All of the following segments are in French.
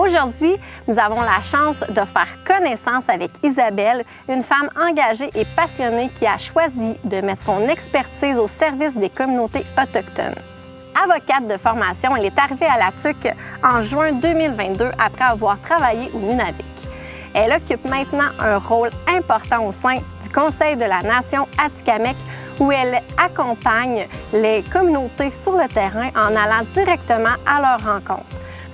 Aujourd'hui, nous avons la chance de faire connaissance avec Isabelle, une femme engagée et passionnée qui a choisi de mettre son expertise au service des communautés autochtones. Avocate de formation, elle est arrivée à la TUC en juin 2022 après avoir travaillé au Nunavik. Elle occupe maintenant un rôle important au sein du Conseil de la Nation Atikamekw où elle accompagne les communautés sur le terrain en allant directement à leur rencontre.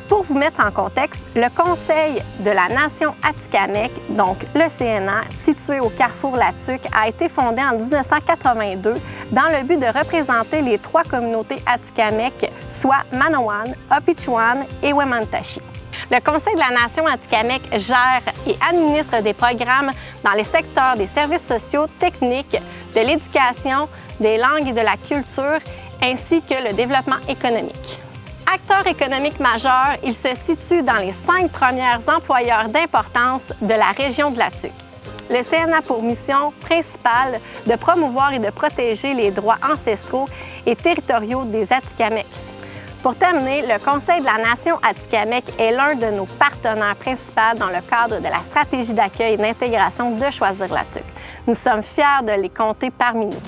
Pour vous mettre en contexte, le Conseil de la Nation Atikamekw, donc le CNA, situé au carrefour La Tuque, a été fondé en 1982 dans le but de représenter les 3 communautés Atikamekw, soit Manawan, Opichwan et Wemantashi. Le Conseil de la Nation Atikamekw gère et administre des programmes dans les secteurs des services sociaux, techniques, de l'éducation, des langues et de la culture, ainsi que le développement économique. Acteur économique majeur, il se situe dans les 5 premiers employeurs d'importance de la région de la TUC. Le CNA a pour mission principale de promouvoir et de protéger les droits ancestraux et territoriaux des Atikamekw. Pour terminer, le Conseil de la Nation Atikamekw est l'un de nos partenaires principaux dans le cadre de la stratégie d'accueil et d'intégration de Choisir la TUC. Nous sommes fiers de les compter parmi nous.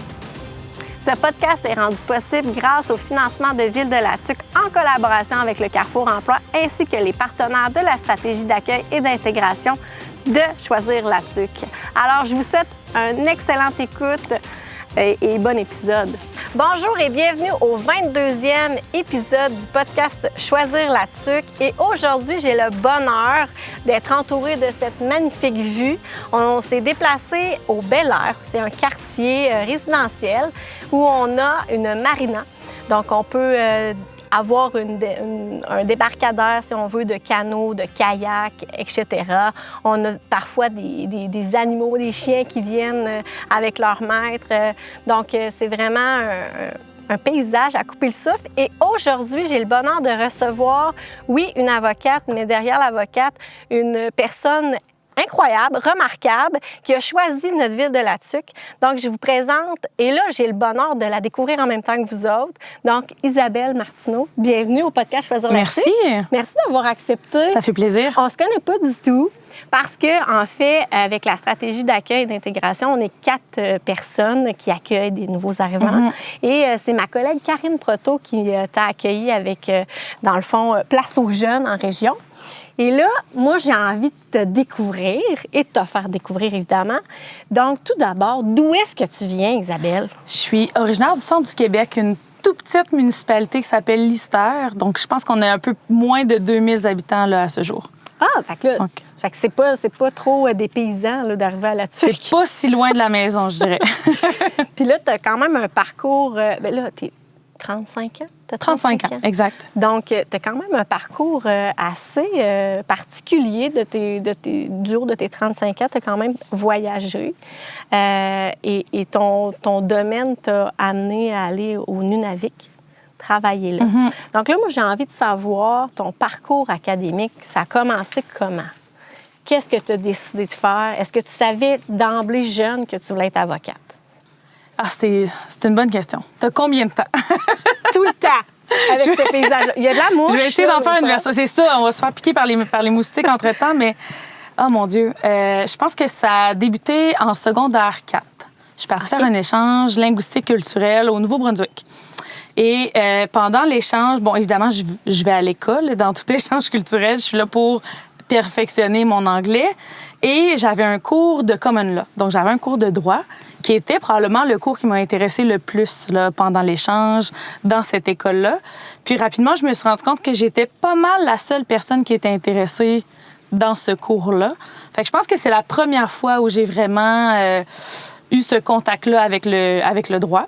Ce podcast est rendu possible grâce au financement de Ville de la TUC en collaboration avec le Carrefour Emploi ainsi que les partenaires de la stratégie d'accueil et d'intégration de Choisir la TUC. Alors, je vous souhaite une excellente écoute et bon épisode. Bonjour et bienvenue au 22e épisode du podcast Choisir la TUC. Et aujourd'hui, j'ai le bonheur d'être entourée de cette magnifique vue. On s'est déplacé au Bel-Air. C'est un quartier résidentiel où on a une marina. Donc, on peut avoir un débarcadère, si on veut, de canots, de kayaks, etc. On a parfois des animaux, des chiens qui viennent avec leur maître. Donc, c'est vraiment un paysage à couper le souffle. Et aujourd'hui, j'ai le bonheur de recevoir, oui, une avocate, mais derrière l'avocate, une personne incroyable, remarquable, qui a choisi notre ville de la TUC. Donc, je vous présente, et là, j'ai le bonheur de la découvrir en même temps que vous autres. Donc, Isabelle Martineau, bienvenue au podcast Choisir la TUC. Merci. Merci d'avoir accepté. Ça fait plaisir. On se connaît pas du tout parce que, en fait, avec la stratégie d'accueil et d'intégration, on est 4 personnes qui accueillent des nouveaux arrivants. Et c'est ma collègue Karine Proto qui t'a accueilli avec, dans le fond, Place aux jeunes en région. Et là, moi, j'ai envie de te découvrir et de te faire découvrir, évidemment. Donc, tout d'abord, d'où est-ce que tu viens, Isabelle? Je suis originaire du centre du Québec, une toute petite municipalité qui s'appelle Lister. Donc, je pense qu'on a un peu moins de 2000 habitants là, à ce jour. Ah, fait que là, fait que c'est pas trop des paysans là, d'arriver à la TUC. C'est pas si loin de la maison, je dirais. Puis là, tu as quand même un parcours... ben là, t'es 35 ans? T'as 35 ans, exact. Donc, tu as quand même un parcours assez particulier du haut de tes 35 ans. Tu as quand même voyagé et ton domaine t'a amené à aller au Nunavik, travailler là. Donc là, moi, j'ai envie de savoir ton parcours académique. Ça a commencé comment? Qu'est-ce que tu as décidé de faire? Est-ce que tu savais d'emblée jeune que tu voulais être avocate? Ah, c'est une bonne question. T'as combien de temps? Tout le temps, avec ce paysage. Il y a de la mouche. Je vais essayer d'en faire une version. C'est ça, on va se faire piquer par les moustiques entre-temps, mais... Oh mon Dieu! Je pense que ça a débuté en secondaire 4. Je suis partie faire un échange linguistique culturel au Nouveau-Brunswick. Et pendant l'échange, bon, évidemment, je vais à l'école. Dans tout échange culturel, je suis là pour perfectionner mon anglais. Et j'avais un cours de common law. Donc, j'avais un cours de droit qui était probablement le cours qui m'a intéressé le plus là, pendant l'échange dans cette école-là. Puis rapidement, je me suis rendu compte que j'étais pas mal la seule personne qui était intéressée dans ce cours-là. Fait que je pense que c'est la première fois où j'ai vraiment eu ce contact-là avec le droit.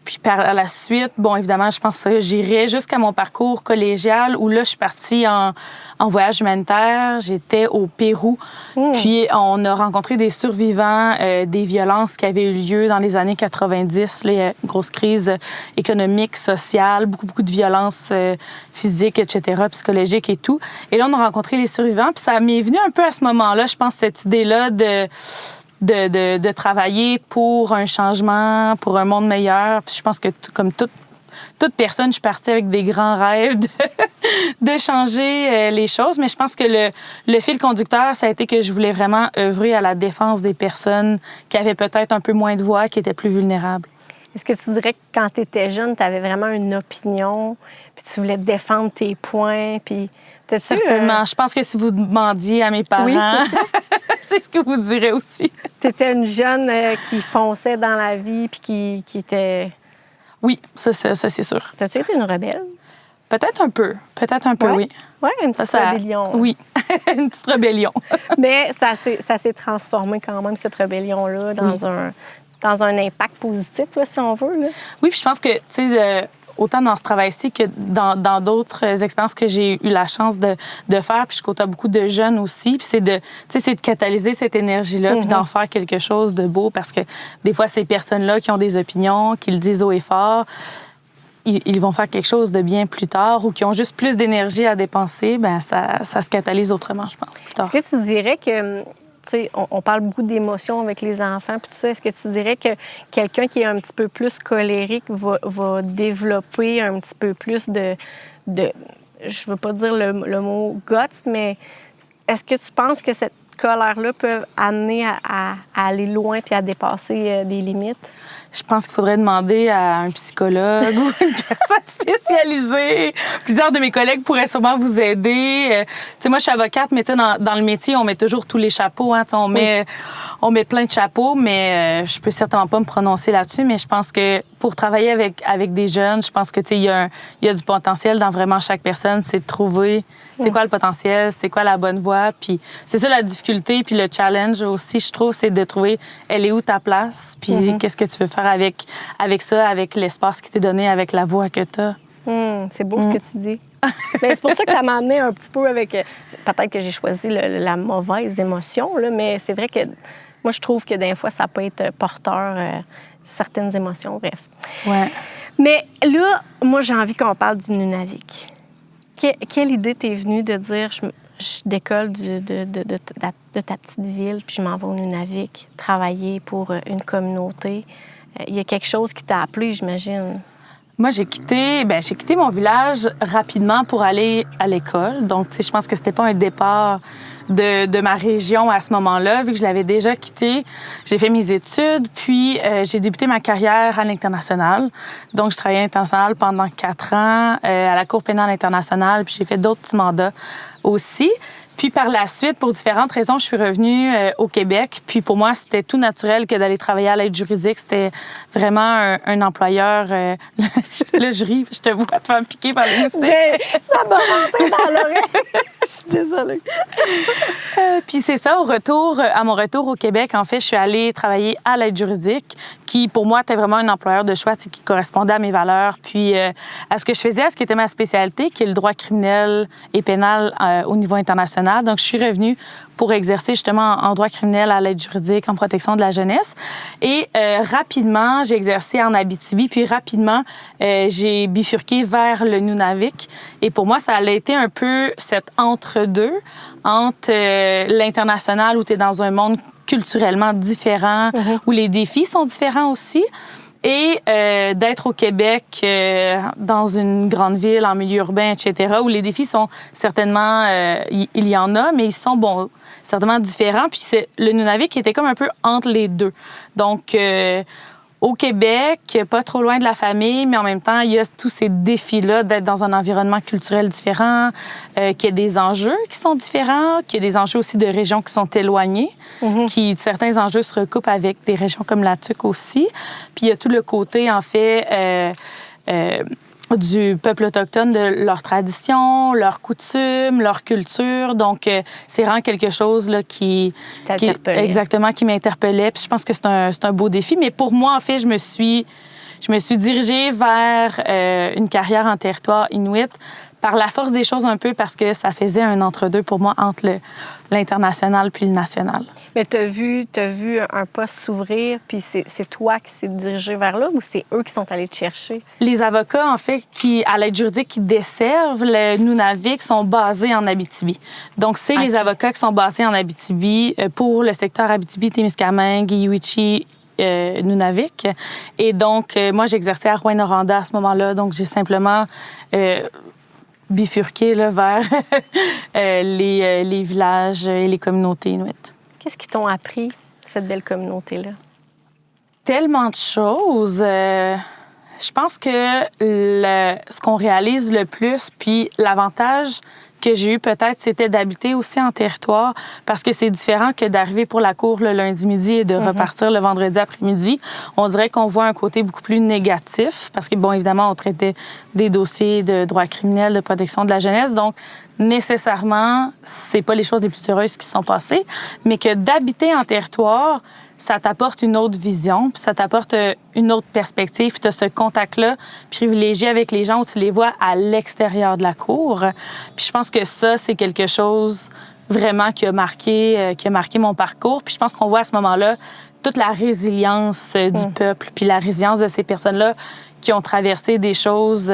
Puis par la suite, bon, évidemment, je pense que j'irai jusqu'à mon parcours collégial où là, je suis partie en voyage humanitaire. J'étais au Pérou. Puis on a rencontré des survivants des violences qui avaient eu lieu dans les années 90. Là, il y a une grosse crise économique, sociale, beaucoup de violences physiques, etc., psychologiques et tout. Et là, on a rencontré les survivants. Puis ça m'est venu un peu à ce moment-là, je pense, cette idée-là de travailler pour un changement, pour un monde meilleur. Puis je pense que, comme toute personne, je suis partie avec des grands rêves de changer les choses. Mais je pense que le fil conducteur, ça a été que je voulais vraiment œuvrer à la défense des personnes qui avaient peut-être un peu moins de voix, qui étaient plus vulnérables. Est-ce que tu dirais que quand tu étais jeune, tu avais vraiment une opinion, puis tu voulais défendre tes points, puis... Certainement. Je pense que si vous demandiez à mes parents, oui, c'est ce que vous direz aussi. Tu étais une jeune qui fonçait dans la vie, puis qui était... Oui, ça c'est sûr. As-tu été une rebelle? Peut-être un peu, oui. Oui, une petite rébellion. Oui, une petite rébellion. Mais ça s'est transformé quand même, cette rébellion-là, dans un impact positif, là, si on veut. Là. Oui, puis je pense que, tu sais, autant dans ce travail-ci que dans d'autres expériences que j'ai eu la chance de faire, puis je côtoie beaucoup de jeunes aussi, puis c'est de catalyser cette énergie-là, puis d'en faire quelque chose de beau, parce que des fois, ces personnes-là qui ont des opinions, qui le disent haut et fort, ils vont faire quelque chose de bien plus tard, ou qui ont juste plus d'énergie à dépenser, bien, ça se catalyse autrement, je pense, plus tard. Est-ce que tu dirais que... On parle beaucoup d'émotions avec les enfants, puis tout ça. Est-ce que tu dirais que quelqu'un qui est un petit peu plus colérique va développer un petit peu plus de je veux pas dire le mot guts, mais est-ce que tu penses que cette colère-là peut amener à aller loin puis à dépasser des limites? Je pense qu'il faudrait demander à un psychologue ou une personne spécialisée. Plusieurs de mes collègues pourraient sûrement vous aider. Tu sais, moi, je suis avocate, mais dans le métier, on met toujours tous les chapeaux. Hein, on met plein de chapeaux, mais je peux certainement pas me prononcer là-dessus. Mais je pense que pour travailler avec des jeunes, je pense que il y a du potentiel dans vraiment chaque personne. C'est de trouver c'est quoi le potentiel, c'est quoi la bonne voie. Puis c'est ça la difficulté, puis le challenge aussi, je trouve, c'est de trouver elle est où ta place, puis qu'est-ce que tu veux faire avec ça, avec l'espace qui t'est donné, avec la voix que tu as. C'est beau ce que tu dis. Mais c'est pour ça que ça m'a amené un petit peu avec... Peut-être que j'ai choisi la mauvaise émotion, là, mais c'est vrai que moi, je trouve que des fois, ça peut être porteur certaines émotions, bref. Ouais. Mais là, moi, j'ai envie qu'on parle du Nunavik. Quelle idée t'est venue de dire je décolle de ta petite ville puis je m'en vais au Nunavik travailler pour une communauté? Il y a quelque chose qui t'a appelé, j'imagine. Moi, j'ai quitté mon village rapidement pour aller à l'école. Donc, tu sais, je pense que c'était pas un départ de ma région à ce moment-là, vu que je l'avais déjà quitté. J'ai fait mes études, puis j'ai débuté ma carrière à l'international. Donc, je travaillais à l'international pendant 4 ans à la Cour pénale internationale, puis j'ai fait d'autres petits mandats aussi. Puis par la suite, pour différentes raisons, je suis revenue au Québec. Puis pour moi, c'était tout naturel que d'aller travailler à l'aide juridique. C'était vraiment un employeur... Là, je ris, je te vois te faire piquer par les moustiques. Ça m'a rentré dans l'oreille. Je suis désolée. Puis c'est ça, à mon retour au Québec, en fait, je suis allée travailler à l'aide juridique, qui, pour moi, était vraiment un employeur de choix qui correspondait à mes valeurs, puis à ce que je faisais, à ce qui était ma spécialité, qui est le droit criminel et pénal au niveau international. Donc, je suis revenue pour exercer justement en droit criminel à l'aide juridique, en protection de la jeunesse. Et rapidement, j'ai exercé en Abitibi, puis rapidement, j'ai bifurqué vers le Nunavik. Et pour moi, ça a été un peu cet entre-deux, entre l'international où tu es dans un monde culturellement différent, où les défis sont différents aussi, et d'être au Québec, dans une grande ville, en milieu urbain, etc., où les défis sont certainement... il y en a, mais ils sont, certainement différents. Puis le Nunavik était comme un peu entre les deux. Donc, au Québec, pas trop loin de la famille, mais en même temps, il y a tous ces défis-là d'être dans un environnement culturel différent, qu'il y a des enjeux qui sont différents, qu'il y a des enjeux aussi de régions qui sont éloignées, certains enjeux se recoupent avec des régions comme la TUC aussi. Puis il y a tout le côté, en fait, du peuple autochtone, de leurs traditions, leurs coutumes, leur culture. Donc, c'est vraiment quelque chose là, qui m'interpellait. Puis je pense que c'est un beau défi. Mais pour moi, en fait, je me suis dirigée vers une carrière en territoire inuit par la force des choses un peu, parce que ça faisait un entre-deux pour moi entre l'international puis le national. Mais t'as vu un poste s'ouvrir, puis c'est toi qui s'est dirigé vers là, ou c'est eux qui sont allés te chercher? Les avocats, en fait, à l'aide juridique qui desservent le Nunavik sont basés en Abitibi. Donc, c'est les avocats qui sont basés en Abitibi pour le secteur Abitibi-Témiscamingue, Gwich'i, Nunavik. Et donc, moi, j'exerçais à Rouyn-Noranda à ce moment-là. Donc, j'ai simplement bifurqué là, vers les villages et les communautés inuites. Qu'est-ce qu'ils t'ont appris, cette belle communauté-là? Tellement de choses. Je pense que ce qu'on réalise le plus, puis l'avantage que j'ai eu peut-être, c'était d'habiter aussi en territoire parce que c'est différent que d'arriver pour la cour le lundi midi et de repartir le vendredi après-midi. On dirait qu'on voit un côté beaucoup plus négatif parce que, bon, évidemment, on traitait des dossiers de droit criminel, de protection de la jeunesse. Donc, nécessairement, c'est pas les choses les plus heureuses qui se sont passées, mais que d'habiter en territoire, ça t'apporte une autre vision, puis ça t'apporte une autre perspective, puis tu as ce contact-là privilégié avec les gens où tu les vois à l'extérieur de la cour. Puis je pense que ça, c'est quelque chose vraiment qui a marqué mon parcours. Puis je pense qu'on voit à ce moment-là toute la résilience du peuple, puis la résilience de ces personnes-là qui ont traversé des choses...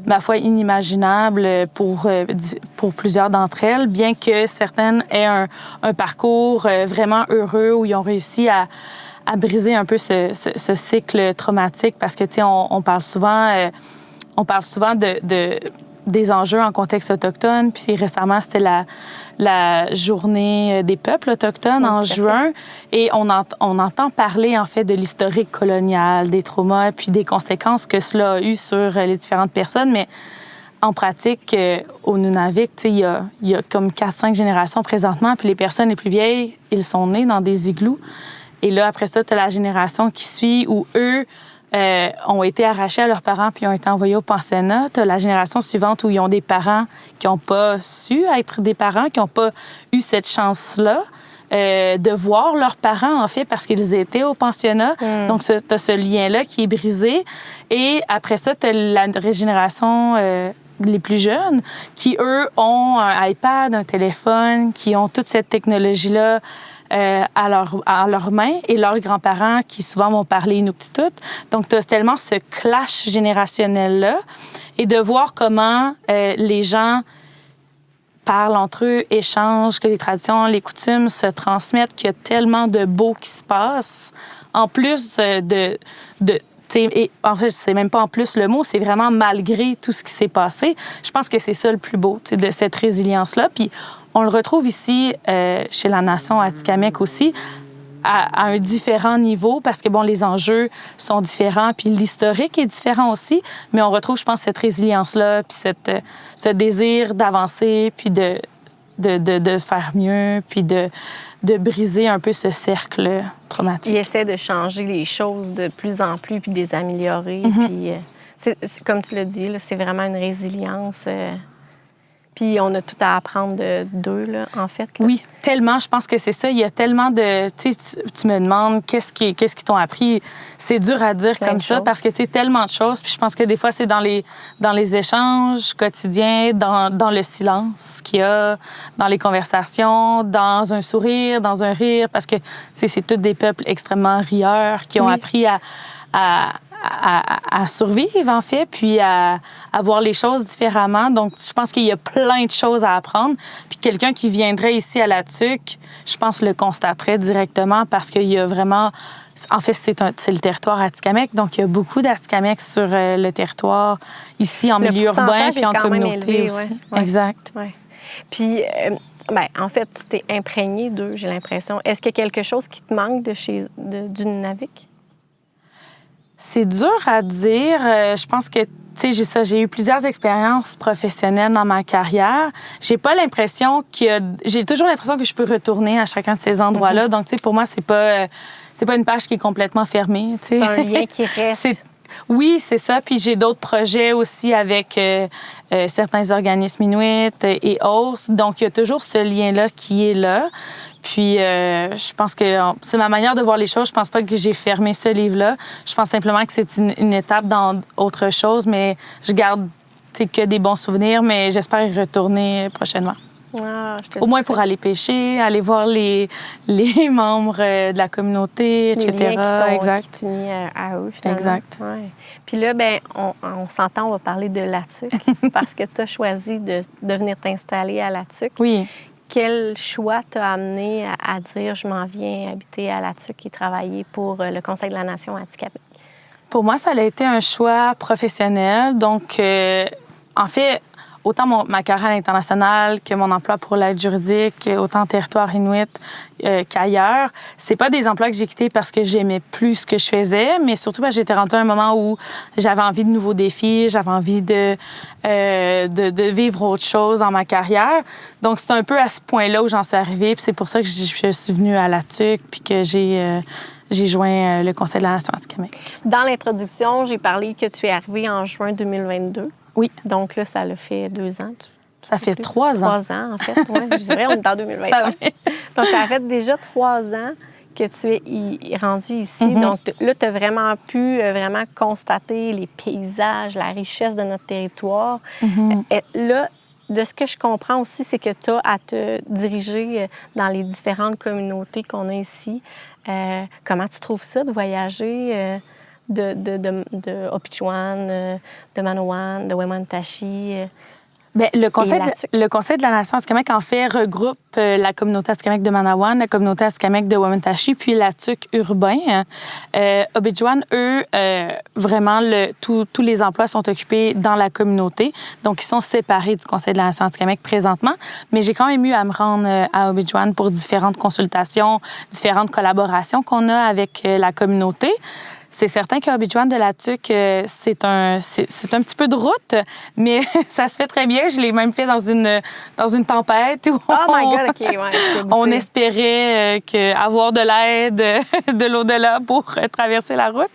ma foi, inimaginable pour plusieurs d'entre elles, bien que certaines aient un parcours vraiment heureux où ils ont réussi à briser un peu ce cycle traumatique parce que, tu sais, on parle souvent des enjeux en contexte autochtone. Puis récemment, c'était la journée des peuples autochtones en juin. Et on entend parler, en fait, de l'historique colonial, des traumas, puis des conséquences que cela a eu sur les différentes personnes. Mais en pratique, au Nunavik, il y a comme 4-5 générations présentement. Puis les personnes les plus vieilles, ils sont nés dans des igloos. Et là, après ça, tu as la génération qui suit où eux ont été arrachés à leurs parents puis ont été envoyés au pensionnat. Tu as la génération suivante où ils ont des parents qui n'ont pas su être des parents, qui n'ont pas eu cette chance-là de voir leurs parents, en fait, parce qu'ils étaient au pensionnat. Donc, tu as ce lien-là qui est brisé. Et après ça, tu as la génération les plus jeunes qui, eux, ont un iPad, un téléphone, qui ont toute cette technologie-là à leurs mains et leurs grands-parents qui souvent vont parler inuktitut. Donc, tu as tellement ce clash générationnel-là et de voir comment les gens parlent entre eux, échangent, que les traditions, les coutumes se transmettent, qu'il y a tellement de beau qui se passe. En plus et en fait, c'est même pas en plus le mot, c'est vraiment malgré tout ce qui s'est passé. Je pense que c'est ça le plus beau, de cette résilience-là. Puis on le retrouve ici chez la nation Atikamekw aussi, à un différent niveau, parce que, bon, les enjeux sont différents, puis l'historique est différent aussi, mais on retrouve, je pense, cette résilience-là, puis ce désir d'avancer, puis de faire mieux, puis de briser un peu ce cercle traumatique. Ils essaient de changer les choses de plus en plus, puis de les améliorer. Puis, comme tu l'as dit, là, c'est vraiment une résilience. Puis on a tout à apprendre d'eux, là, en fait. Là. Oui, tellement. Je pense que c'est ça. Il y a tellement de... Tu me demandes qu'est-ce qu'ils t'ont appris. C'est dur à dire comme ça parce que, tu sais, tellement de choses. Puis je pense que des fois, c'est dans les échanges quotidiens, dans le silence qu'il y a, dans les conversations, dans un sourire, dans un rire, parce que c'est tous des peuples extrêmement rieurs qui ont appris à survivre, en fait, puis à voir les choses différemment. Donc, je pense qu'il y a plein de choses à apprendre. Puis quelqu'un qui viendrait ici à la TUC, je pense, le constaterait directement parce qu'il y a vraiment... En fait, c'est le territoire Atikamekw, donc il y a beaucoup d'Atikamekw sur le territoire, ici, en milieu urbain, puis en communauté élevé, aussi. Ouais. Exact. Ouais. Puis... en fait, tu t'es imprégné d'eux, j'ai l'impression. Est-ce qu'il y a quelque chose qui te manque du Nunavik? C'est dur à dire. Je pense que, tu sais, j'ai eu plusieurs expériences professionnelles dans ma carrière. J'ai toujours l'impression que je peux retourner à chacun de ces endroits-là. Donc, tu sais, pour moi, c'est pas une page qui est complètement fermée. Tu sais. C'est un lien qui reste. Oui, c'est ça. Puis j'ai d'autres projets aussi avec certains organismes inuits et autres. Donc, il y a toujours ce lien-là qui est là. Puis, je pense que c'est ma manière de voir les choses. Je pense pas que j'ai fermé ce livre-là. Je pense simplement que c'est une étape dans autre chose, mais je garde que des bons souvenirs, mais j'espère y retourner prochainement. Au moins pour aller pêcher, aller voir les membres de la communauté, etc. Les liens exact. Qui t'unissent à eux, finalement. Exact. Ouais. Puis là, on s'entend, on va parler de la TUC parce que tu as choisi de venir t'installer à la TUC. Oui. Quel choix t'a amené à dire « je m'en viens habiter à la TUC et travailler pour le Conseil de la Nation Atikamekw » ? Pour moi, ça a été un choix professionnel. Donc, en fait, autant ma carrière internationale que mon emploi pour l'aide juridique, autant en territoire inuit qu'ailleurs, c'est pas des emplois que j'ai quittés parce que j'aimais plus ce que je faisais, mais surtout parce que j'étais rendue à un moment où j'avais envie de nouveaux défis, j'avais envie de vivre autre chose dans ma carrière. Donc, c'est un peu à ce point-là où j'en suis arrivée, puis c'est pour ça que je suis venue à la TUC, puis que j'ai joint le Conseil de la Nation Atikamekw. Dans l'introduction, j'ai parlé que tu es arrivée en juin 2022. Oui. Donc là, ça l'a fait 2 ans. Ça fait 3 ans. 3 ans, en fait. Oui, je dirais, on est en 2023. Donc, ça fait déjà 3 ans que tu es rendu ici. Mm-hmm. Donc là, tu as vraiment pu vraiment constater les paysages, la richesse de notre territoire. Mm-hmm. Et là, de ce que je comprends aussi, c'est que tu as à te diriger dans les différentes communautés qu'on a ici. Comment tu trouves ça de voyager de Opichwan, de Manawan, de Wemantashi? Bien, le Conseil de la Nation Atikamekw, en fait, regroupe la communauté Atikamekw de Manawan, la communauté Atikamekw de Wemantashi, puis l'Atuk urbain. Obidjwan, eux, vraiment, tous les emplois sont occupés dans la communauté. Donc, ils sont séparés du Conseil de la Nation Atikamekw présentement. Mais j'ai quand même eu à me rendre à Obidjwan pour différentes consultations, différentes collaborations qu'on a avec la communauté. C'est certain qu'à Obidjwan de la TUC, c'est un petit peu de route, mais ça se fait très bien. Je l'ai même fait dans une tempête où on espérait avoir de l'aide de l'au-delà pour traverser la route.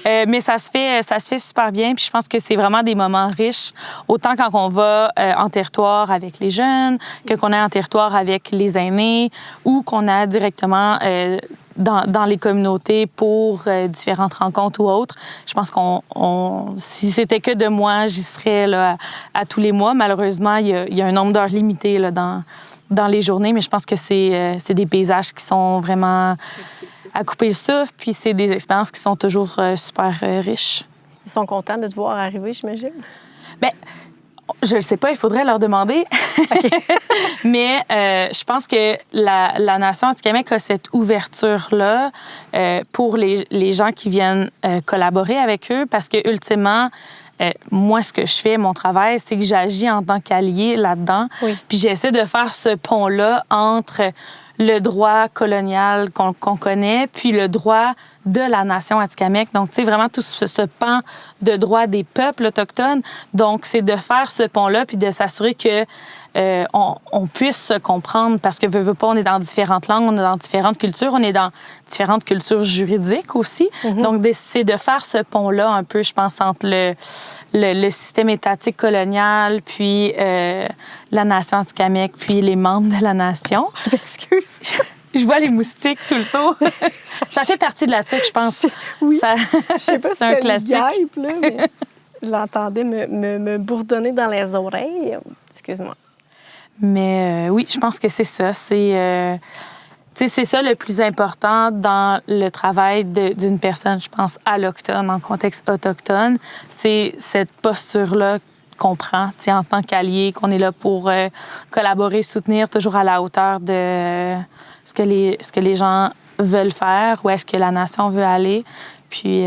Mais ça se fait super bien. Puis je pense que c'est vraiment des moments riches, autant quand on va en territoire avec les jeunes, que qu'on est en territoire avec les aînés ou qu'on a directement dans les communautés pour différentes rencontres ou autres. Je pense si c'était que de moi, j'y serais là, à tous les mois. Malheureusement, il y a un nombre d'heures limité là, dans les journées, mais je pense que c'est des paysages qui sont vraiment à couper le souffle, puis c'est des expériences qui sont toujours super riches. Ils sont contents de te voir arriver, j'imagine? Bien, je ne sais pas, il faudrait leur demander. Okay. Mais je pense que la Nation Atikamekw a cette ouverture-là pour les gens qui viennent collaborer avec eux parce que, ultimement, moi, ce que je fais, mon travail, c'est que j'agis en tant qu'allié là-dedans. Oui. Puis j'essaie de faire ce pont-là entre le droit colonial qu'on connaît, puis le droit de la nation Atikamekw. Donc, tu sais, vraiment tout ce pan de droit des peuples autochtones. Donc, c'est de faire ce pont-là, puis de s'assurer que on puisse se comprendre, parce que veut pas, on est dans différentes langues, on est dans différentes cultures, on est dans différentes cultures juridiques aussi. Mm-hmm. Donc, c'est de faire ce pont-là un peu, je pense, entre le système étatique colonial, puis la nation Atikamekw, puis les membres de la nation. Je m'excuse. Je vois les moustiques tout le tour. Ça fait partie de la TUC, je pense. Oui. Je sais pas, c'est un classique. Guêpe, là, mais je l'entendais me bourdonner dans les oreilles. Excuse-moi. Mais oui, je pense que c'est ça. C'est ça le plus important dans le travail d'une personne, je pense, alloctone, en contexte autochtone. C'est cette posture-là qu'on prend en tant qu'allié, qu'on est là pour collaborer, soutenir, toujours à la hauteur de ce que les gens veulent faire, où est-ce que la nation veut aller. Puis,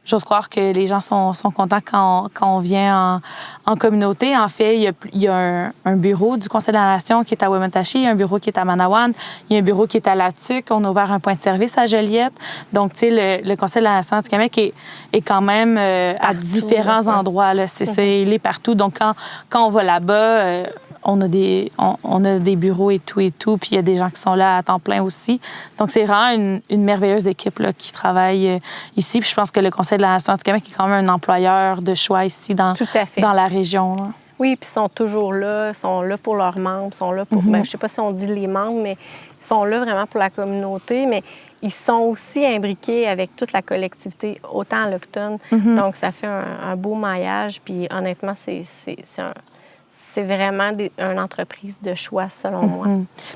j'ose croire que les gens sont contents quand on vient en communauté. En fait, il y a un bureau du Conseil de la Nation qui est à Wemantashi, un bureau qui est à Manawan, il y a un bureau qui est à la TUC. On a ouvert un point de service à Joliette. Donc, tu sais, le Conseil de la Nation Atikamekw est quand même à différents endroits. Là. C'est ça, il est partout. Donc, quand on va là-bas, on a des bureaux et tout, puis il y a des gens qui sont là à temps plein aussi. Donc, c'est vraiment une merveilleuse équipe là, qui travaille ici. Puis je pense que le Conseil de la Nation Atikamekw est quand même un employeur de choix ici dans la région. Là. Oui, puis ils sont toujours là, sont là pour leurs membres, sont là pour... Ben, je sais pas si on dit les membres, mais ils sont là vraiment pour la communauté, mais ils sont aussi imbriqués avec toute la collectivité, autant autochtone. Donc, ça fait un beau maillage, puis honnêtement, c'est vraiment une entreprise de choix, selon moi.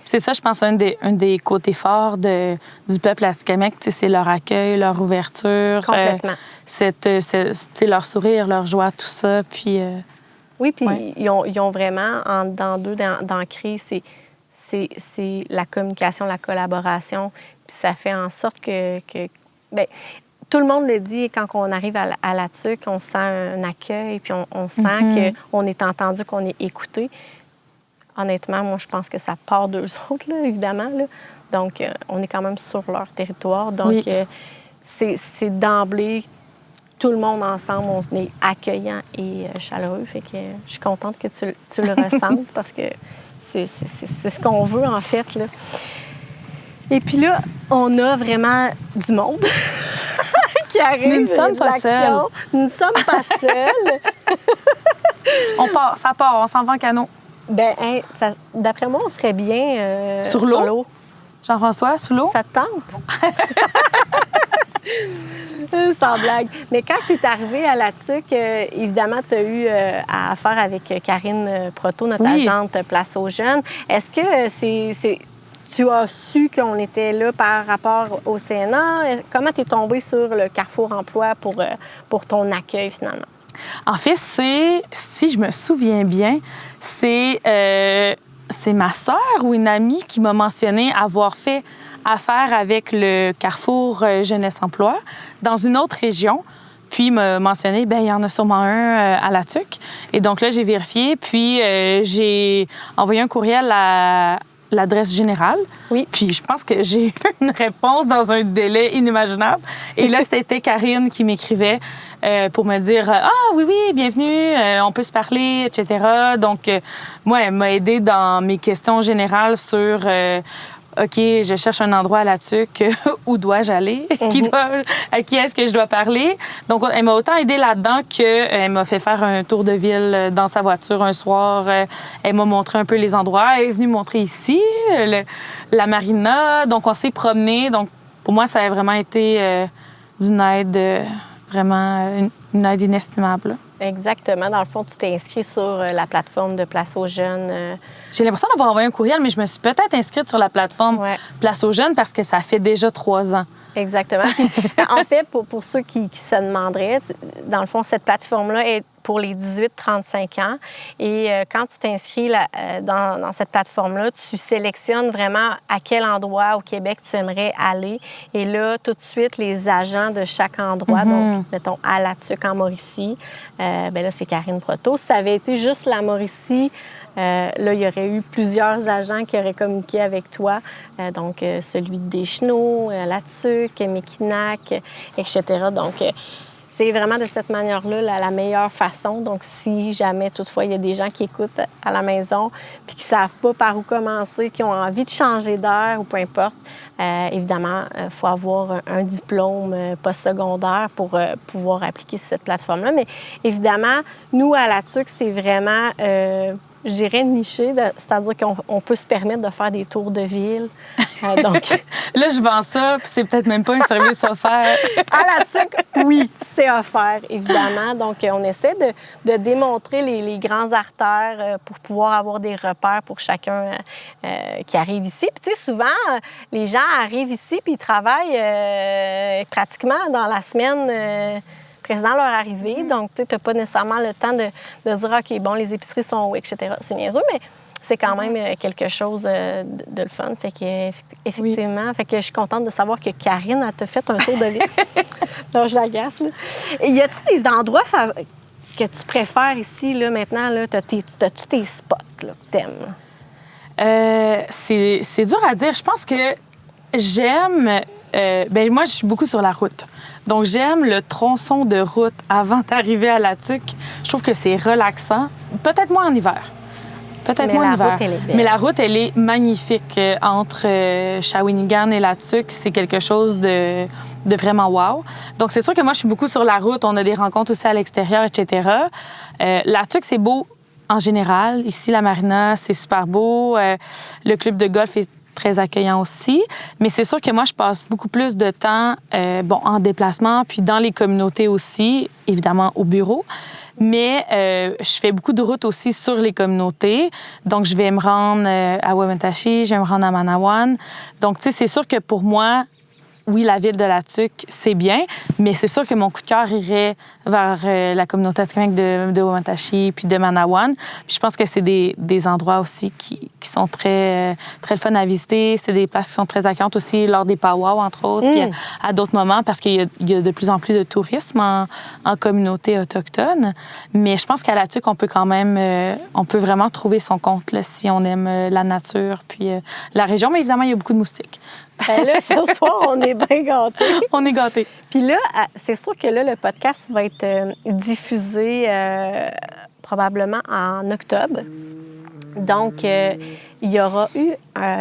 C'est ça, je pense, un des côtés forts du peuple Atikamekw, c'est leur accueil, leur ouverture. Complètement. Leur sourire, leur joie, tout ça. Puis, oui, puis ils ont vraiment, dans d'ancrer, c'est la communication, la collaboration. Puis ça fait en sorte que tout le monde le dit, quand on arrive à la TUC, on sent un accueil, puis on sent qu'on est entendu, qu'on est écouté. Honnêtement, moi, je pense que ça part d'eux autres, là, évidemment. Là. Donc, on est quand même sur leur territoire. Donc, c'est d'emblée, tout le monde ensemble, on est accueillant et chaleureux. Fait que je suis contente que tu le ressentes parce que c'est ce qu'on veut, en fait. Là. Et puis là, on a vraiment du monde qui arrive. Nous ne sommes pas seuls. Nous ne sommes pas seuls. Ça part, on s'en va en canot. Ben, d'après moi, on serait bien sur l'eau. Jean-François, sous l'eau? Ça te tente? Sans blague. Mais quand tu es arrivée à la TUC, évidemment, tu as eu affaire avec Karine Proto, notre agente Place aux Jeunes. Est-ce que tu as su qu'on était là par rapport au CNA? Comment tu es tombée sur le Carrefour Emploi pour ton accueil, finalement? En fait, si je me souviens bien, c'est ma sœur ou une amie qui m'a mentionné avoir fait affaire avec le Carrefour Jeunesse Emploi dans une autre région. Puis m'a mentionné, il y en a sûrement un à la TUC. Et donc là, j'ai vérifié, puis j'ai envoyé un courriel à l'adresse générale. Oui. Puis je pense que j'ai eu une réponse dans un délai inimaginable. Et là, c'était Karine qui m'écrivait pour me dire « Ah oui, bienvenue, on peut se parler, etc. » Donc, moi, elle m'a aidée dans mes questions générales sur OK, je cherche un endroit à la TUC, où dois-je aller? À qui est-ce que je dois parler? Donc, elle m'a autant aidée là-dedans qu'elle m'a fait faire un tour de ville dans sa voiture un soir. Elle m'a montré un peu les endroits. Elle est venue montrer ici, la marina. Donc, on s'est promenés. Donc, pour moi, ça a vraiment été d'une aide, vraiment une aide inestimable. Exactement. Dans le fond, tu t'es inscrit sur la plateforme de Place aux Jeunes. J'ai l'impression d'avoir envoyé un courriel, mais je me suis peut-être inscrite sur la plateforme Place aux Jeunes parce que ça fait déjà 3 ans. Exactement. En fait, pour ceux qui se demanderaient, dans le fond, cette plateforme-là est pour les 18-35 ans. Et quand tu t'inscris dans cette plateforme-là, tu sélectionnes vraiment à quel endroit au Québec tu aimerais aller. Et là, tout de suite, les agents de chaque endroit, donc, mettons, à la TUC en Mauricie, là, c'est Karine Proto. Si ça avait été juste la Mauricie, là, il y aurait eu plusieurs agents qui auraient communiqué avec toi. Donc, celui de Deschenaux, la TUC, Mekinac, etc. Donc, c'est vraiment de cette manière-là la meilleure façon. Donc, si jamais, toutefois, il y a des gens qui écoutent à la maison puis qui ne savent pas par où commencer, qui ont envie de changer d'air ou peu importe, évidemment, il faut avoir un diplôme postsecondaire pour pouvoir appliquer sur cette plateforme-là. Mais évidemment, nous, à la TUC, c'est vraiment... je dirais niché, c'est-à-dire qu'on peut se permettre de faire des tours de ville. Donc... Là, je vends ça, puis c'est peut-être même pas un service offert. À la TUC, oui, c'est offert, évidemment. Donc, on essaie de démontrer les grands artères pour pouvoir avoir des repères pour chacun qui arrive ici. Puis, tu sais, souvent, les gens arrivent ici puis ils travaillent pratiquement dans la semaine... précédent leur arrivée. Donc, tu n'as pas nécessairement le temps de dire, OK, bon, les épiceries sont où, etc. C'est niaiseux, mais c'est quand même quelque chose de le fun. Fait que, effectivement, fait que je suis contente de savoir que Karine, elle t'a fait un tour de ville. Donc, je l'agace, là. Et y a-t-il des endroits que tu préfères ici, là, maintenant? Là, t'as-tu tes spots, là, que t'aimes? C'est dur à dire. Je pense que j'aime... moi, je suis beaucoup sur la route. Donc, j'aime le tronçon de route avant d'arriver à la TUC. Je trouve que c'est relaxant. Peut-être moins en hiver. Mais la route, elle est magnifique. Entre Shawinigan et la TUC, c'est quelque chose de vraiment wow. Donc, c'est sûr que moi, je suis beaucoup sur la route. On a des rencontres aussi à l'extérieur, etc. La TUC, c'est beau en général. Ici, la marina, c'est super beau. Le club de golf est très accueillant aussi. Mais c'est sûr que moi, je passe beaucoup plus de temps en déplacement, puis dans les communautés aussi, évidemment au bureau. Mais je fais beaucoup de routes aussi sur les communautés. Donc, je vais me rendre à Wamentashi, je vais me rendre à Manawan. Donc, tu sais, c'est sûr que pour moi, oui, la ville de La Tuque, c'est bien, mais c'est sûr que mon coup de cœur irait vers la communauté atikamekw de Wamatashi puis de Manawan. Puis je pense que c'est des endroits aussi qui sont très, très fun à visiter. C'est des places qui sont très accueillantes aussi lors des powwows, entre autres, puis à d'autres moments, parce qu'il y a de plus en plus de tourisme en communauté autochtone. Mais je pense qu'à La Tuque, on peut quand même, on peut vraiment trouver son compte là, si on aime la nature puis la région. Mais évidemment, il y a beaucoup de moustiques. Ben là, ce soir, on est bien gâtés. On est gâtés. Puis là, c'est sûr que là, le podcast va être diffusé probablement en octobre. Donc, il y aura eu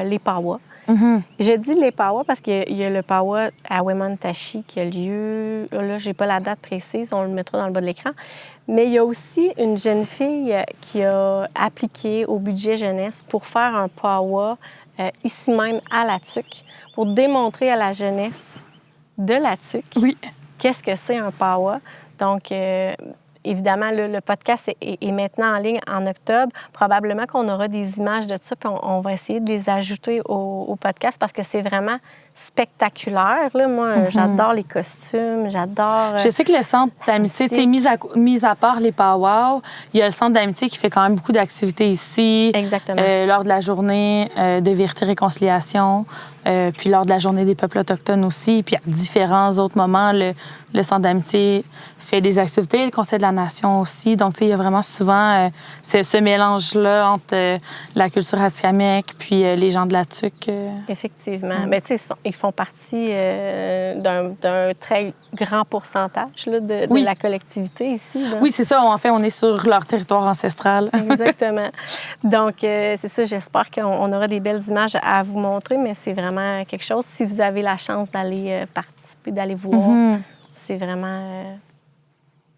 les powwows. Mm-hmm. Je dis les powwows parce qu'il y a le powwow à Wemotaci qui a lieu. Là, j'ai pas la date précise, on le mettra dans le bas de l'écran. Mais il y a aussi une jeune fille qui a appliqué au budget jeunesse pour faire un powwow ici même à La Tuque, pour démontrer à la jeunesse de La Tuque qu'est-ce que c'est un powwow. Donc, évidemment, le podcast est maintenant en ligne en octobre. Probablement qu'on aura des images de ça, puis on va essayer de les ajouter au podcast parce que c'est vraiment spectaculaire. Là. Moi, j'adore les costumes, j'adore... Je sais que le centre d'amitié, tu sais, mis à part les powwows, il y a le centre d'amitié qui fait quand même beaucoup d'activités ici. Exactement. Lors de la journée de vérité et réconciliation, puis lors de la journée des peuples autochtones aussi, puis à différents autres moments, le centre d'amitié fait des activités, le Conseil de la Nation aussi. Donc, tu sais, il y a vraiment souvent ce mélange-là entre la culture atikamekw puis les gens de La Tuque. Effectivement. Mais tu sais, ils font partie d'un très grand pourcentage là, de la collectivité ici. Là. Oui, c'est ça. En fait, on est sur leur territoire ancestral. Exactement. Donc, c'est ça. J'espère qu'on aura des belles images à vous montrer, mais c'est vraiment quelque chose. Si vous avez la chance d'aller participer, d'aller voir, c'est vraiment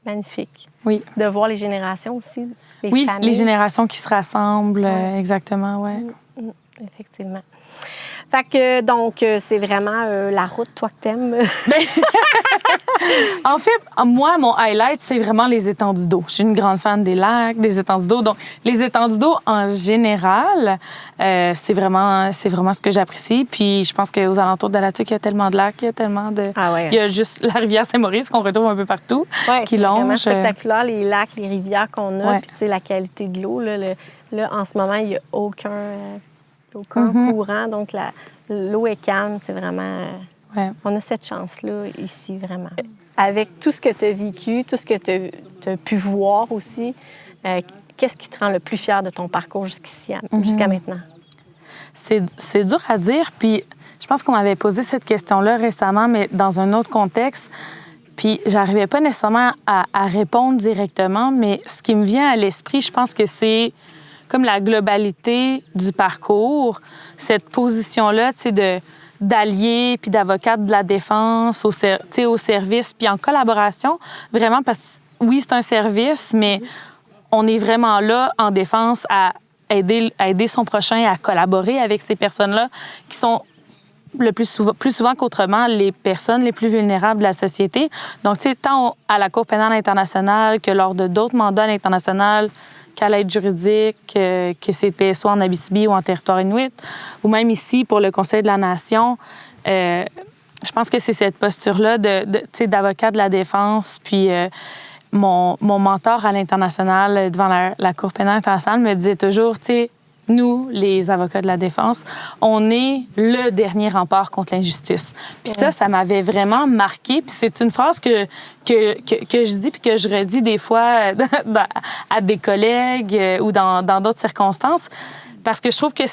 magnifique. Oui. De voir les générations aussi, les familles. Les générations qui se rassemblent, exactement, oui. Effectivement. Fait que, donc, c'est vraiment la route, toi, que t'aimes. En fait, moi, mon highlight, c'est vraiment les étendues d'eau. Je suis une grande fan des lacs, des étendues d'eau. Donc, les étendues d'eau, en général, c'est vraiment ce que j'apprécie. Puis, je pense qu'aux alentours de La Tuque, il y a tellement de lacs, il y a tellement de... Il y a juste la rivière Saint-Maurice qu'on retrouve un peu partout, qui longe. C'est vraiment spectaculaire, les lacs, les rivières qu'on a. Puis, tu sais, la qualité de l'eau. Là, en ce moment, il n'y a aucun courant. Donc, l'eau est calme. C'est vraiment... On a cette chance-là ici, vraiment. Avec tout ce que tu as vécu, tout ce que tu as pu voir aussi, qu'est-ce qui te rend le plus fier de ton parcours jusqu'à maintenant? C'est dur à dire. Puis je pense qu'on m'avait posé cette question-là récemment, mais dans un autre contexte. Puis j'arrivais pas nécessairement à répondre directement, mais ce qui me vient à l'esprit, je pense que c'est comme la globalité du parcours, cette position-là, tu sais, d'allié puis d'avocate de la défense au service, puis en collaboration, vraiment, parce que oui, c'est un service, mais on est vraiment là en défense à aider son prochain, à collaborer avec ces personnes-là qui sont plus souvent qu'autrement les personnes les plus vulnérables de la société. Donc, tu sais, tant à la Cour pénale internationale que lors de d'autres mandats à l'international, qu'à l'aide juridique, que c'était soit en Abitibi ou en territoire inuit, ou même ici pour le Conseil de la Nation. Je pense que c'est cette posture-là d'avocat de la défense. Puis mon mentor à l'international, devant la Cour pénale internationale, me disait toujours, tu sais, nous, les avocats de la défense, on est le dernier rempart contre l'injustice. Puis ça m'avait vraiment marqué. Puis c'est une phrase que je dis puis que je redis des fois à des collègues ou dans d'autres circonstances, parce que je trouve qu'il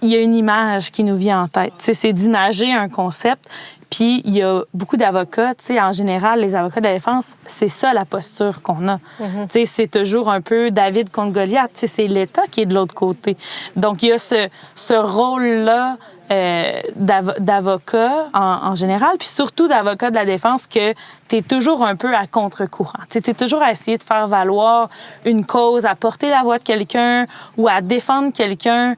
y a une image qui nous vient en tête. T'sais, c'est d'imager un concept. Puis il y a beaucoup d'avocats, tu sais, en général, les avocats de la défense, c'est ça la posture qu'on a. Tu sais, c'est toujours un peu David contre Goliath. Tu sais, c'est l'État qui est de l'autre côté. Donc il y a ce rôle-là d'avocat en général, puis surtout d'avocat de la défense, que tu es toujours un peu à contre-courant. Tu es toujours à essayer de faire valoir une cause, à porter la voix de quelqu'un ou à défendre quelqu'un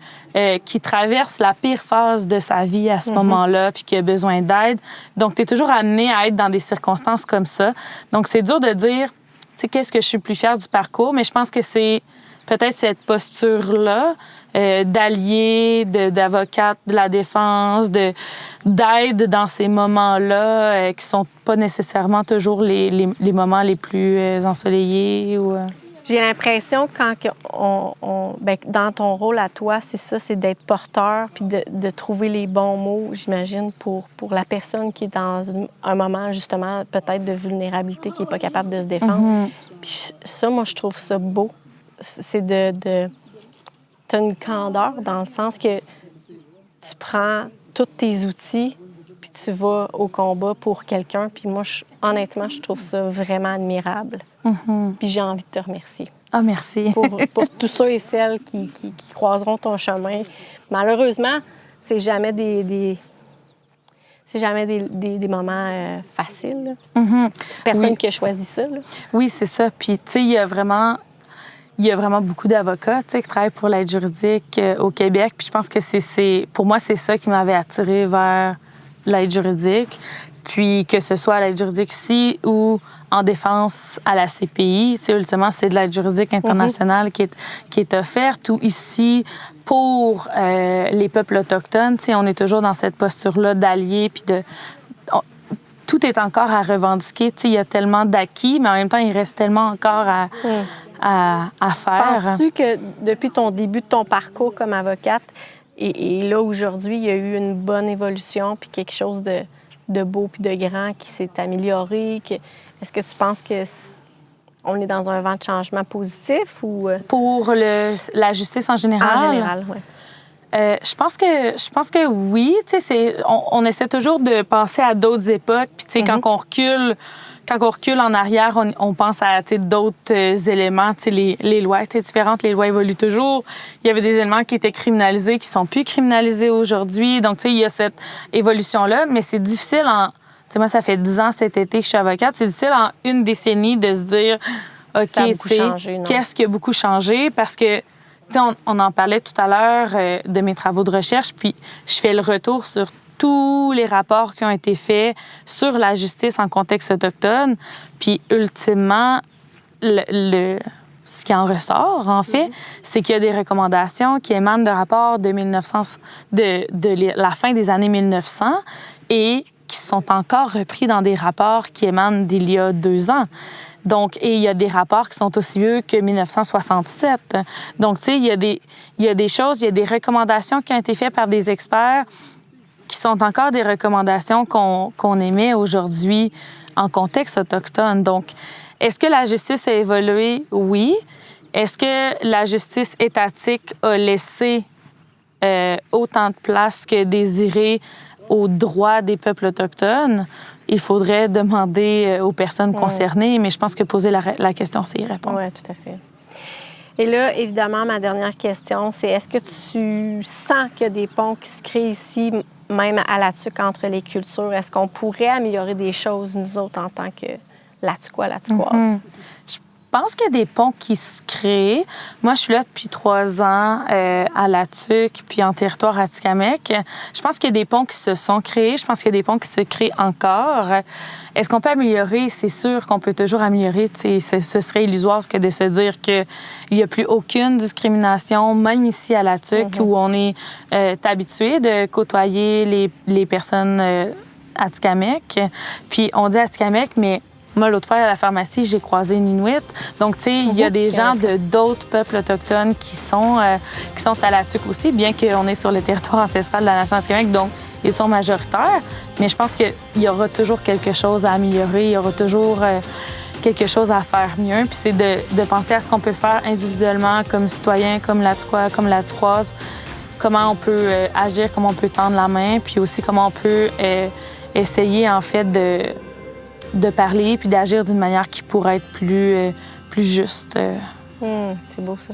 qui traverse la pire phase de sa vie à ce moment-là, puis qui a besoin d'aide. Donc, tu es toujours amené à être dans des circonstances comme ça. Donc, c'est dur de dire, tu sais, qu'est-ce que je suis plus fière du parcours, mais je pense que c'est peut-être cette posture-là d'allié, d'avocate de la défense, d'aide dans ces moments-là qui sont pas nécessairement toujours les moments les plus ensoleillés ou... J'ai l'impression quand dans ton rôle à toi, c'est ça, c'est d'être porteur puis de trouver les bons mots, j'imagine, pour la personne qui est dans un moment, justement, peut-être de vulnérabilité, qui n'est pas capable de se défendre. Puis ça, moi, je trouve ça beau. C'est t'as une candeur dans le sens que tu prends tous tes outils puis tu vas au combat pour quelqu'un. Puis moi, honnêtement, je trouve ça vraiment admirable. Puis j'ai envie de te remercier. Ah, merci. pour tous ceux et celles qui croiseront ton chemin. Malheureusement, c'est jamais des moments faciles. Personne qui a choisi ça. Là. Oui, c'est ça. Puis, tu sais, il y a vraiment beaucoup d'avocats, tu sais, qui travaillent pour l'aide juridique au Québec. Puis je pense que pour moi, c'est ça qui m'avait attirée vers l'aide juridique. Puis que ce soit à l'aide juridique ici ou en défense à la CPI, tu sais, ultimement, c'est de l'aide juridique internationale qui est offerte. Ou ici, pour les peuples autochtones, tu sais, on est toujours dans cette posture-là d'alliés, puis tout est encore à revendiquer. Tu sais, il y a tellement d'acquis, mais en même temps, il reste tellement encore à faire. Penses-tu que depuis ton début de ton parcours comme avocate et là, aujourd'hui, il y a eu une bonne évolution puis quelque chose de beau puis de grand qui s'est amélioré? Est-ce que tu penses qu'on est dans un vent de changement positif ou... Pour la justice en général? En général, oui. Je pense que oui. Tu sais, on essaie toujours de penser à d'autres époques. Puis, tu sais, quand on recule en arrière, on pense à d'autres éléments. Tu sais, les lois étaient différentes, les lois évoluent toujours. Il y avait des éléments qui étaient criminalisés, qui sont plus criminalisés aujourd'hui. Donc, tu sais, il y a cette évolution-là, mais c'est difficile Tu sais, moi, ça fait 10 ans cet été que je suis avocate. C'est difficile en une décennie de se dire, OK, tu sais, qu'est-ce qui a beaucoup changé? Parce que, tu sais, on en parlait tout à l'heure de mes travaux de recherche, puis je fais le retour sur tous les rapports qui ont été faits sur la justice en contexte autochtone. Puis, ultimement, ce qui en ressort, en fait, c'est qu'il y a des recommandations qui émanent de rapports de la fin des années 1900 et qui sont encore repris dans des rapports qui émanent d'il y a 2 ans. Donc, et il y a des rapports qui sont aussi vieux que 1967. Donc, tu sais, il y a des choses, il y a des recommandations qui ont été faites par des experts qui sont encore des recommandations qu'on émet aujourd'hui en contexte autochtone. Donc, est-ce que la justice a évolué? Oui. Est-ce que la justice étatique a laissé autant de place que désiré aux droits des peuples autochtones? Il faudrait demander aux personnes concernées, mais je pense que poser la question, c'est y répondre. Oui, tout à fait. Et là, évidemment, ma dernière question, c'est est-ce que tu sens qu'il y a des ponts qui se créent ici, même à Latuq, entre les cultures? Est-ce qu'on pourrait améliorer des choses, nous autres, en tant que Latuquois, Latuquoises? Je pense qu'il y a des ponts qui se créent. Moi, je suis là depuis 3 ans à Latuq, puis en territoire Atikamekw. Je pense qu'il y a des ponts qui se sont créés. Je pense qu'il y a des ponts qui se créent encore. Est-ce qu'on peut améliorer? C'est sûr qu'on peut toujours améliorer. Ce serait illusoire que de se dire qu'il n'y a plus aucune discrimination, même ici à Latuq, où on est habitué de côtoyer les personnes Atikamekw. Puis on dit Atikamekw, mais moi, l'autre fois, à la pharmacie, j'ai croisé une Inuit. Donc, tu sais, il y a des gens d'autres peuples autochtones qui sont à Latuq aussi, bien qu'on est sur le territoire ancestral de la Nation Atikamekw, donc ils sont majoritaires. Mais je pense qu'il y aura toujours quelque chose à améliorer, il y aura toujours quelque chose à faire mieux. Puis c'est de penser à ce qu'on peut faire individuellement comme citoyen, comme Latuquois, comme Latuquoise, comment on peut agir, comment on peut tendre la main, puis aussi comment on peut essayer, en fait, de parler puis d'agir d'une manière qui pourrait être plus juste. C'est beau, ça.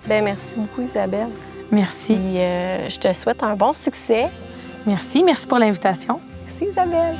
Bien, merci beaucoup, Isabelle. Merci. Puis, je te souhaite un bon succès. Merci pour l'invitation. Merci, Isabelle.